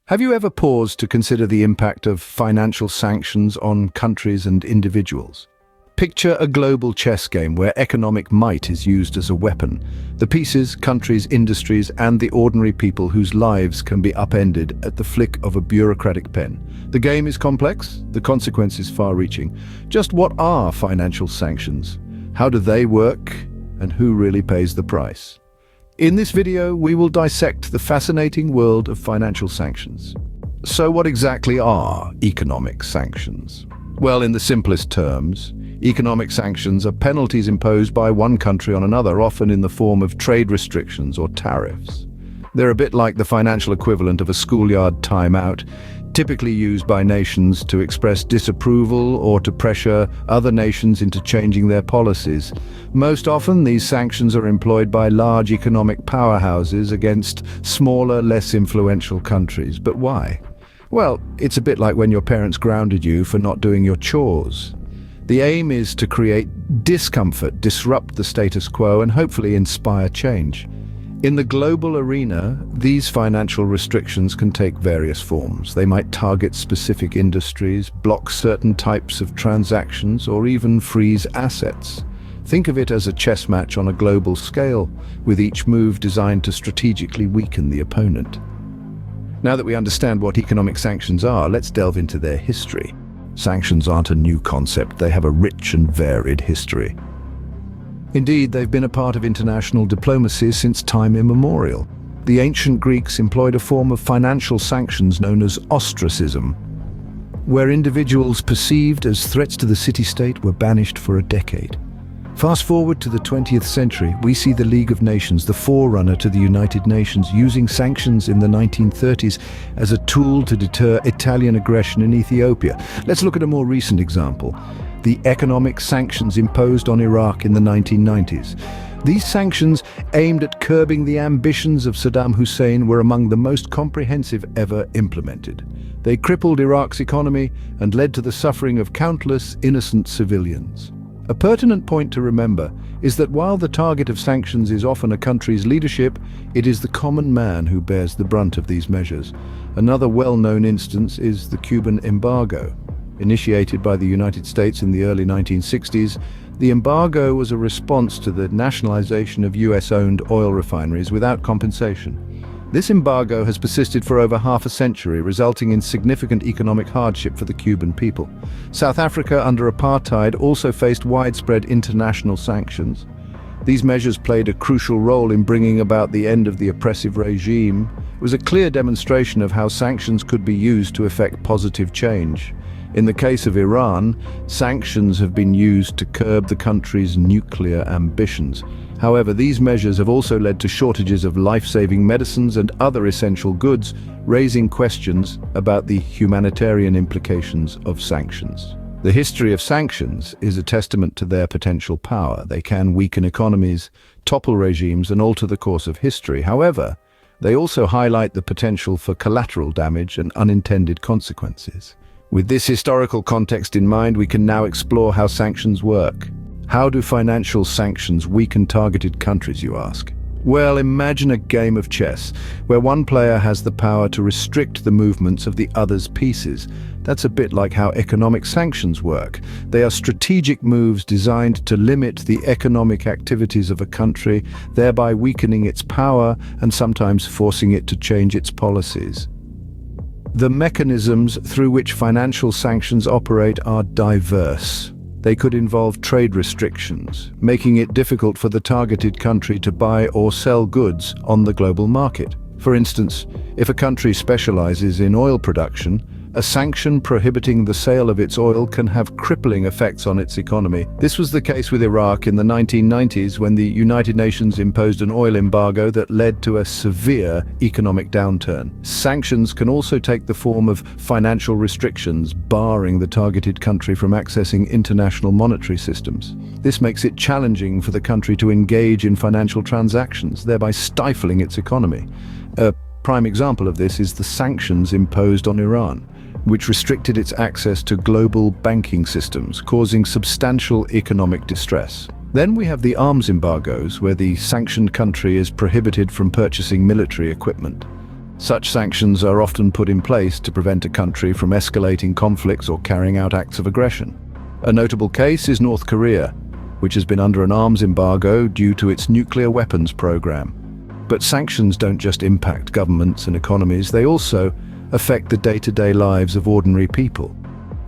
Have you ever paused to consider the impact of financial sanctions on countries and individuals? Picture a global chess game where economic might is used as a weapon. The pieces, countries, industries, and the ordinary people whose lives can be upended at the flick of a bureaucratic pen. The game is complex, the consequences far-reaching. Just what are financial sanctions? How do they work? And who really pays the price? In this video, we will dissect the fascinating world of financial sanctions. So what exactly are economic sanctions? Well, in the simplest terms, economic sanctions are penalties imposed by one country on another, often in the form of trade restrictions or tariffs. They're a bit like the financial equivalent of a schoolyard timeout, typically used by nations to express disapproval or to pressure other nations into changing their policies. Most often, these sanctions are employed by large economic powerhouses against smaller, less influential countries. But why? Well, it's a bit like when your parents grounded you for not doing your chores. The aim is to create discomfort, disrupt the status quo, and hopefully inspire change. In the global arena, these financial restrictions can take various forms. They might target specific industries, block certain types of transactions, or even freeze assets. Think of it as a chess match on a global scale, with each move designed to strategically weaken the opponent. Now that we understand what economic sanctions are, let's delve into their history. Sanctions aren't a new concept, they have a rich and varied history. Indeed, they've been a part of international diplomacy since time immemorial. The ancient Greeks employed a form of financial sanctions known as ostracism, where individuals perceived as threats to the city-state were banished for a decade. Fast forward to the 20th century, we see the League of Nations, the forerunner to the United Nations, using sanctions in the 1930s as a tool to deter Italian aggression in Ethiopia. Let's look at a more recent example: the economic sanctions imposed on Iraq in the 1990s. These sanctions, aimed at curbing the ambitions of Saddam Hussein, were among the most comprehensive ever implemented. They crippled Iraq's economy and led to the suffering of countless innocent civilians. A pertinent point to remember is that while the target of sanctions is often a country's leadership, it is the common man who bears the brunt of these measures. Another well-known instance is the Cuban embargo. Initiated by the United States in the early 1960s, the embargo was a response to the nationalization of US-owned oil refineries without compensation. This embargo has persisted for over half a century, resulting in significant economic hardship for the Cuban people. South Africa, under apartheid, also faced widespread international sanctions. These measures played a crucial role in bringing about the end of the oppressive regime. It was a clear demonstration of how sanctions could be used to effect positive change. In the case of Iran, sanctions have been used to curb the country's nuclear ambitions. However, these measures have also led to shortages of life-saving medicines and other essential goods, raising questions about the humanitarian implications of sanctions. The history of sanctions is a testament to their potential power. They can weaken economies, topple regimes, and alter the course of history. However, they also highlight the potential for collateral damage and unintended consequences. With this historical context in mind, we can now explore how sanctions work. How do financial sanctions weaken targeted countries, you ask? Well, imagine a game of chess, where one player has the power to restrict the movements of the other's pieces. That's a bit like how economic sanctions work. They are strategic moves designed to limit the economic activities of a country, thereby weakening its power and sometimes forcing it to change its policies. The mechanisms through which financial sanctions operate are diverse. They could involve trade restrictions, making it difficult for the targeted country to buy or sell goods on the global market. For instance, if a country specializes in oil production, a sanction prohibiting the sale of its oil can have crippling effects on its economy. This was the case with Iraq in the 1990s, when the United Nations imposed an oil embargo that led to a severe economic downturn. Sanctions can also take the form of financial restrictions, barring the targeted country from accessing international monetary systems. This makes it challenging for the country to engage in financial transactions, thereby stifling its economy. A prime example of this is the sanctions imposed on Iran, which restricted its access to global banking systems, causing substantial economic distress. Then we have the arms embargoes, where the sanctioned country is prohibited from purchasing military equipment. Such sanctions are often put in place to prevent a country from escalating conflicts or carrying out acts of aggression. A notable case is North Korea, which has been under an arms embargo due to its nuclear weapons program. But sanctions don't just impact governments and economies, they also affect the day-to-day lives of ordinary people.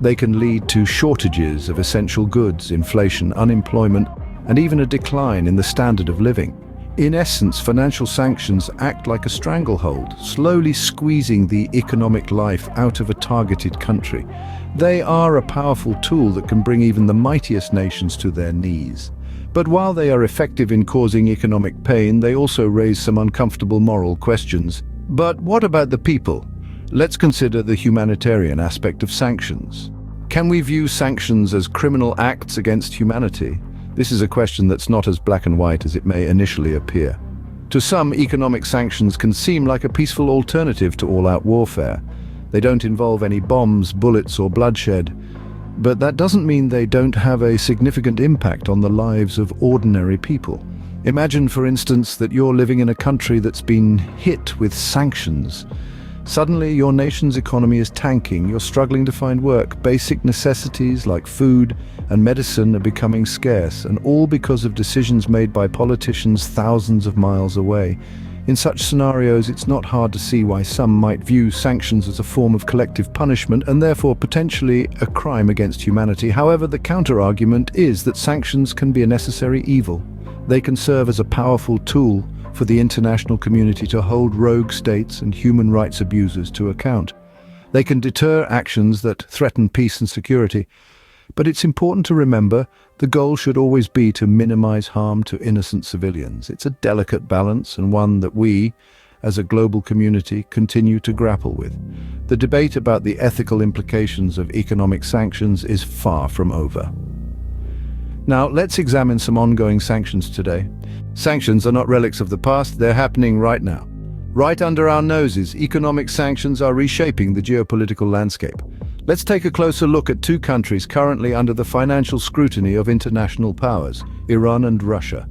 They can lead to shortages of essential goods, inflation, unemployment, and even a decline in the standard of living. In essence, financial sanctions act like a stranglehold, slowly squeezing the economic life out of a targeted country. They are a powerful tool that can bring even the mightiest nations to their knees. But while they are effective in causing economic pain, they also raise some uncomfortable moral questions. But what about the people? Let's consider the humanitarian aspect of sanctions. Can we view sanctions as criminal acts against humanity? This is a question that's not as black and white as it may initially appear. To some, economic sanctions can seem like a peaceful alternative to all-out warfare. They don't involve any bombs, bullets, or bloodshed. But that doesn't mean they don't have a significant impact on the lives of ordinary people. Imagine, for instance, that you're living in a country that's been hit with sanctions. Suddenly, your nation's economy is tanking, you're struggling to find work, basic necessities like food and medicine are becoming scarce, and all because of decisions made by politicians thousands of miles away. In such scenarios, it's not hard to see why some might view sanctions as a form of collective punishment and therefore potentially a crime against humanity. However, the counter-argument is that sanctions can be a necessary evil. They can serve as a powerful tool for the international community to hold rogue states and human rights abusers to account. They can deter actions that threaten peace and security. But it's important to remember the goal should always be to minimize harm to innocent civilians. It's a delicate balance and one that we, as a global community, continue to grapple with. The debate about the ethical implications of economic sanctions is far from over. Now, let's examine some ongoing sanctions today. Sanctions are not relics of the past, they're happening right now. Right under our noses, economic sanctions are reshaping the geopolitical landscape. Let's take a closer look at two countries currently under the financial scrutiny of international powers, Iran and Russia.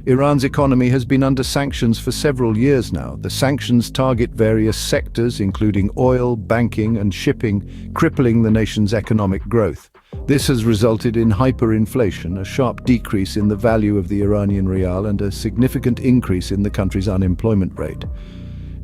Iran's economy has been under sanctions for several years now. The sanctions target various sectors, including oil, banking, and shipping, crippling the nation's economic growth. This has resulted in hyperinflation, a sharp decrease in the value of the Iranian rial, and a significant increase in the country's unemployment rate.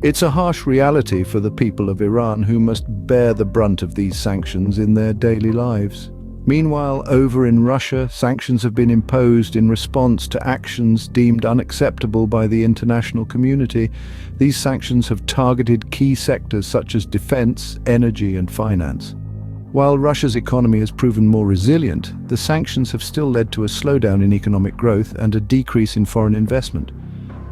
It's a harsh reality for the people of Iran, who must bear the brunt of these sanctions in their daily lives. Meanwhile, over in Russia, sanctions have been imposed in response to actions deemed unacceptable by the international community. These sanctions have targeted key sectors such as defense, energy, and finance. While Russia's economy has proven more resilient, the sanctions have still led to a slowdown in economic growth and a decrease in foreign investment.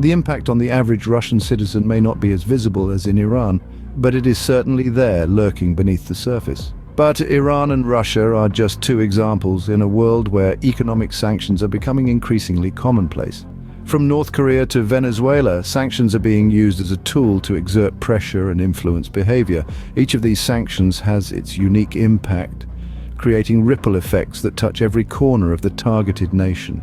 The impact on the average Russian citizen may not be as visible as in Iran, but it is certainly there, lurking beneath the surface. But Iran and Russia are just two examples in a world where economic sanctions are becoming increasingly commonplace. From North Korea to Venezuela, sanctions are being used as a tool to exert pressure and influence behavior. Each of these sanctions has its unique impact, creating ripple effects that touch every corner of the targeted nation.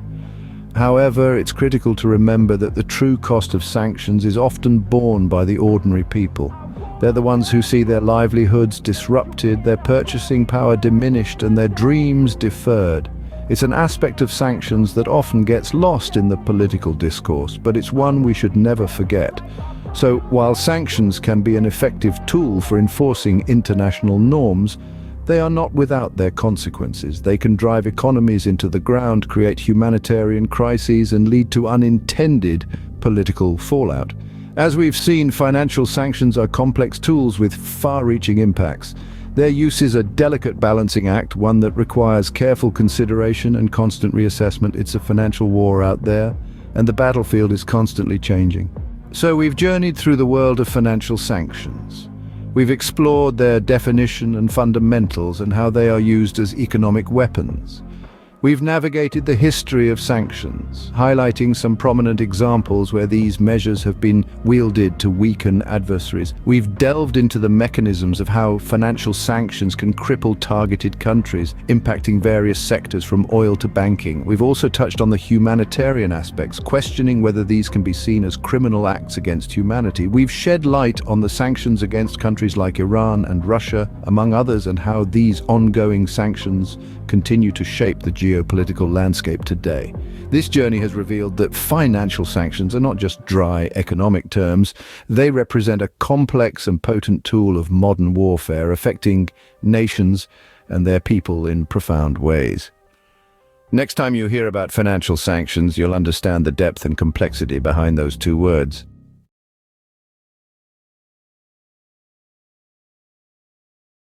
However, it's critical to remember that the true cost of sanctions is often borne by the ordinary people. They're the ones who see their livelihoods disrupted, their purchasing power diminished, and their dreams deferred. It's an aspect of sanctions that often gets lost in the political discourse, but it's one we should never forget. So, while sanctions can be an effective tool for enforcing international norms, they are not without their consequences. They can drive economies into the ground, create humanitarian crises, and lead to unintended political fallout. As we've seen, financial sanctions are complex tools with far-reaching impacts. Their use is a delicate balancing act, one that requires careful consideration and constant reassessment. It's a financial war out there, and the battlefield is constantly changing. So we've journeyed through the world of financial sanctions. We've explored their definition and fundamentals and how they are used as economic weapons. We've navigated the history of sanctions, highlighting some prominent examples where these measures have been wielded to weaken adversaries. We've delved into the mechanisms of how financial sanctions can cripple targeted countries, impacting various sectors from oil to banking. We've also touched on the humanitarian aspects, questioning whether these can be seen as criminal acts against humanity. We've shed light on the sanctions against countries like Iran and Russia, among others, and how these ongoing sanctions continue to shape the geopolitical landscape today. This journey has revealed that financial sanctions are not just dry economic terms. They represent a complex and potent tool of modern warfare, affecting nations and their people in profound ways. Next time you hear about financial sanctions, you'll understand the depth and complexity behind those two words.